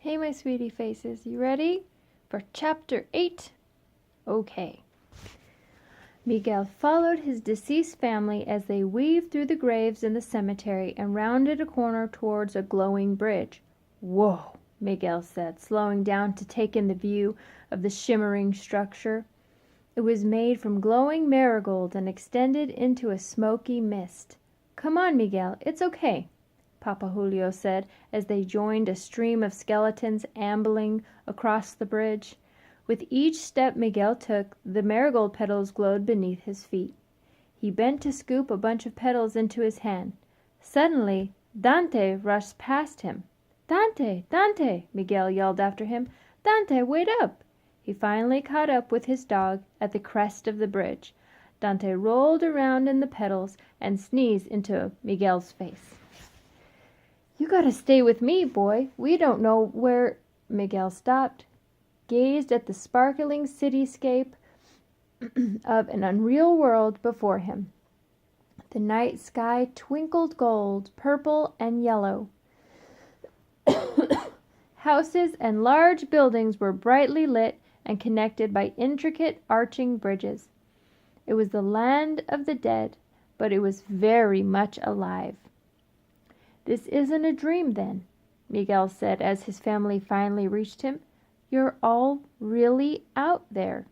Hey, my sweetie faces, you ready for Chapter 8? Okay. Miguel followed his deceased family as they weaved through the graves in the cemetery and rounded a corner towards a glowing bridge. Whoa, Miguel said, slowing down to take in the view of the shimmering structure. It was made from glowing marigold and extended into a smoky mist. Come on, Miguel, it's okay, Papa Julio said as they joined a stream of skeletons ambling across the bridge. With each step Miguel took, the marigold petals glowed beneath his feet. He bent to scoop a bunch of petals into his hand. Suddenly, Dante rushed past him. "Dante! Dante!" Miguel yelled after him. "Dante, wait up!" He finally caught up with his dog at the crest of the bridge. Dante rolled around in the petals and sneezed into Miguel's face. "You gotta stay with me, boy. We don't know where—" Miguel stopped, gazed at the sparkling cityscape of an unreal world before him. The night sky twinkled gold, purple, and yellow. Houses and large buildings were brightly lit and connected by intricate arching bridges. It was the land of the dead, but it was very much alive. "This isn't a dream, then," Miguel said as his family finally reached him. "You're all really out there."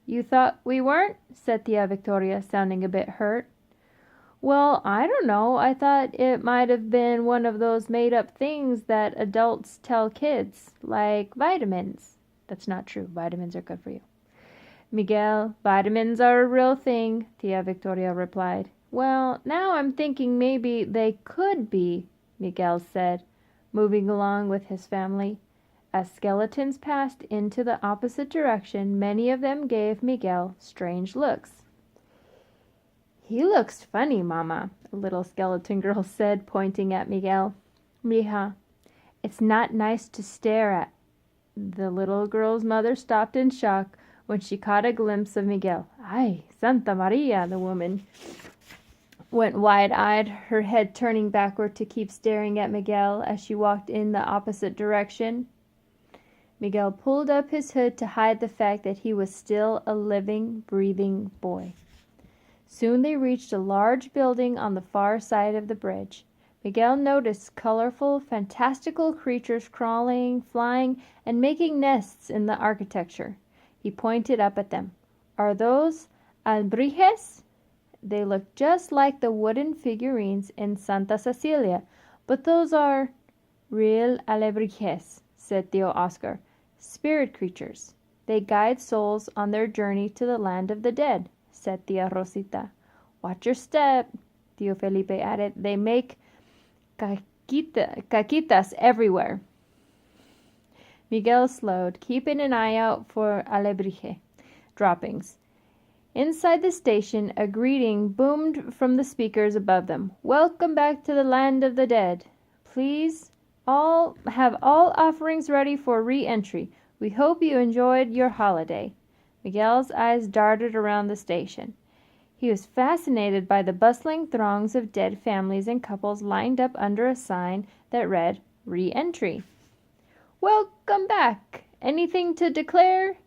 "You thought we weren't?" said Tia Victoria, sounding a bit hurt. "Well, I don't know. I thought it might have been one of those made-up things that adults tell kids, like vitamins." "That's not true. Vitamins are good for you." "Miguel, vitamins are a real thing," Tia Victoria replied. "Well, now I'm thinking maybe they could be," Miguel said, moving along with his family. As skeletons passed into the opposite direction, many of them gave Miguel strange looks. "He looks funny, Mama," a little skeleton girl said, pointing at Miguel. "Mija, it's not nice to stare at." The little girl's mother stopped in shock when she caught a glimpse of Miguel. "Ay, Santa Maria," the woman went wide-eyed, her head turning backward to keep staring at Miguel as she walked in the opposite direction. Miguel pulled up his hood to hide the fact that he was still a living, breathing boy. Soon they reached a large building on the far side of the bridge. Miguel noticed colorful, fantastical creatures crawling, flying, and making nests in the architecture. He pointed up at them. "Are those alebrijes?" "They look just like the wooden figurines in Santa Cecilia, but those are—" "Real alebrijes," said Tío Oscar. "Spirit creatures. They guide souls on their journey to the land of the dead," said Tía Rosita. "Watch your step," Tío Felipe added. "They make caquitas everywhere." Miguel slowed, keeping an eye out for alebrije droppings. Inside the station, a greeting boomed from the speakers above them. "Welcome back to the land of the dead. Please have all offerings ready for re-entry. We hope you enjoyed your holiday." Miguel's eyes darted around the station. He was fascinated by the bustling throngs of dead families and couples lined up under a sign that read, "Re-entry." "Welcome back. Anything to declare?"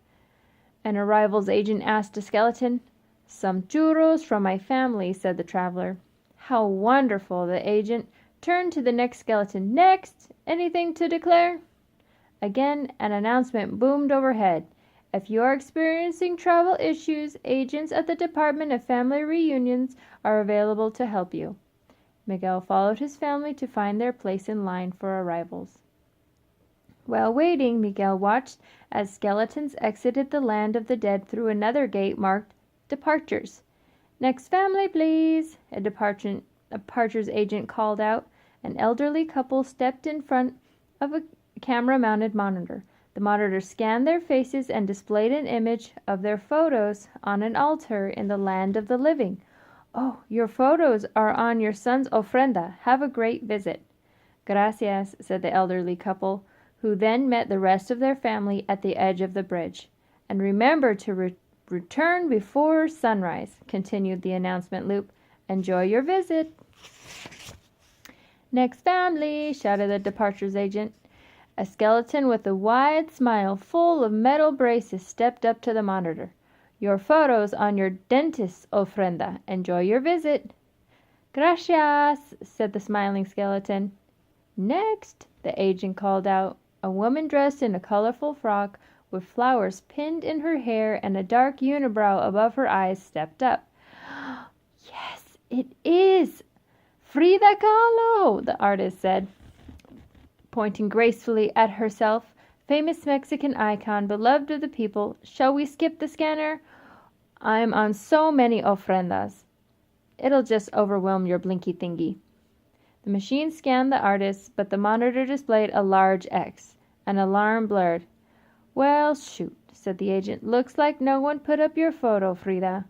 an arrivals agent asked a skeleton. "Some churros from my family," said the traveler. "How wonderful!" The agent turned to the next skeleton. "Next! Anything to declare?" Again an announcement boomed overhead. "If you are experiencing travel issues, agents at the Department of Family Reunions are available to help you." Miguel followed his family to find their place in line for arrivals. While waiting, Miguel watched as skeletons exited the land of the dead through another gate marked "Departures." "Next family, please," a departures agent called out. An elderly couple stepped in front of a camera-mounted monitor. The monitor scanned their faces and displayed an image of their photos on an altar in the land of the living. "Oh, your photos are on your son's ofrenda. Have a great visit." "Gracias," said the elderly couple, who then met the rest of their family at the edge of the bridge. "And remember to return before sunrise," continued the announcement loop. "Enjoy your visit." "Next family," shouted the departures agent. A skeleton with a wide smile full of metal braces stepped up to the monitor. Your photos on your dentist's ofrenda. Enjoy your visit. Gracias, said the smiling skeleton. Next, the agent called out. A woman dressed in a colorful frock with flowers pinned in her hair and a dark unibrow above her eyes stepped up. Yes, it is Frida Kahlo, the artist said, pointing gracefully at herself. Famous Mexican icon, beloved of the people. Shall we skip the scanner? I'm on so many ofrendas. It'll just overwhelm your blinky thingy. The machine scanned the artist, but the monitor displayed a large X. An alarm blurred. Well, shoot, said the agent. Looks like no one put up your photo, Frida.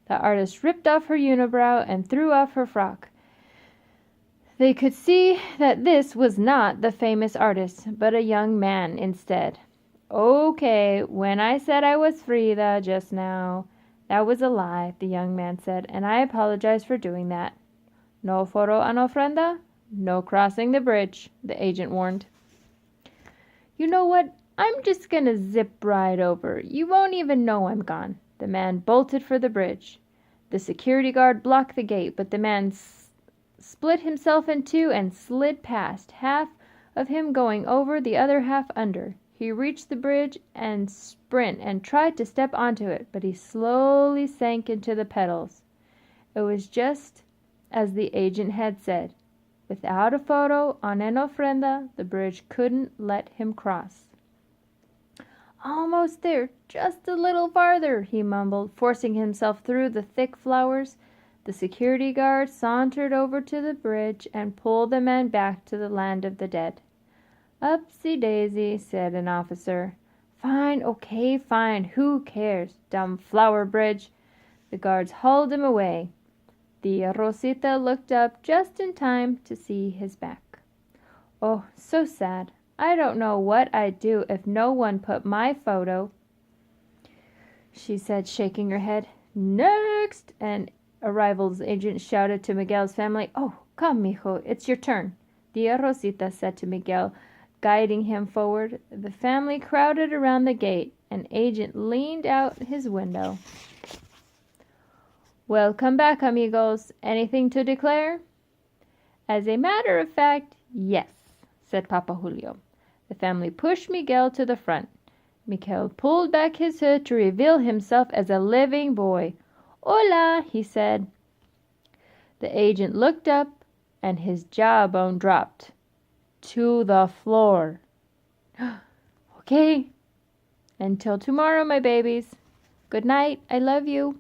The artist ripped off her unibrow and threw off her frock. They could see that this was not the famous artist, but a young man instead. Okay, when I said I was Frida just now, that was a lie, the young man said, and I apologize for doing that. No photo on ofrenda? No crossing the bridge, the agent warned. You know what? I'm just gonna zip right over. You won't even know I'm gone. The man bolted for the bridge. The security guard blocked the gate, but the man split himself in two and slid past, half of him going over, the other half under. He reached the bridge and sprint and tried to step onto it, but he slowly sank into the pedals. It was just as the agent had said. Without a photo on an ofrenda, the bridge couldn't let him cross. Almost there, just a little farther, he mumbled, forcing himself through the thick flowers. The security guard sauntered over to the bridge and pulled the man back to the land of the dead. Upsy-daisy, said an officer. Fine, okay, fine, who cares? Dumb flower bridge. The guards hauled him away. The Rosita looked up just in time to see his back. Oh, so sad. I don't know what I'd do if no one put my photo, she said, shaking her head. Next! An arrivals agent shouted to Miguel's family. Oh, come, mijo, it's your turn, Tia Rosita said to Miguel, guiding him forward. The family crowded around the gate. An agent leaned out his window. Welcome back, amigos. Anything to declare? As a matter of fact, yes, said Papa Julio. The family pushed Miguel to the front. Miguel pulled back his hood to reveal himself as a living boy. Hola, he said. The agent looked up, and his jawbone dropped to the floor. Okay, until tomorrow, my babies. Good night. I love you.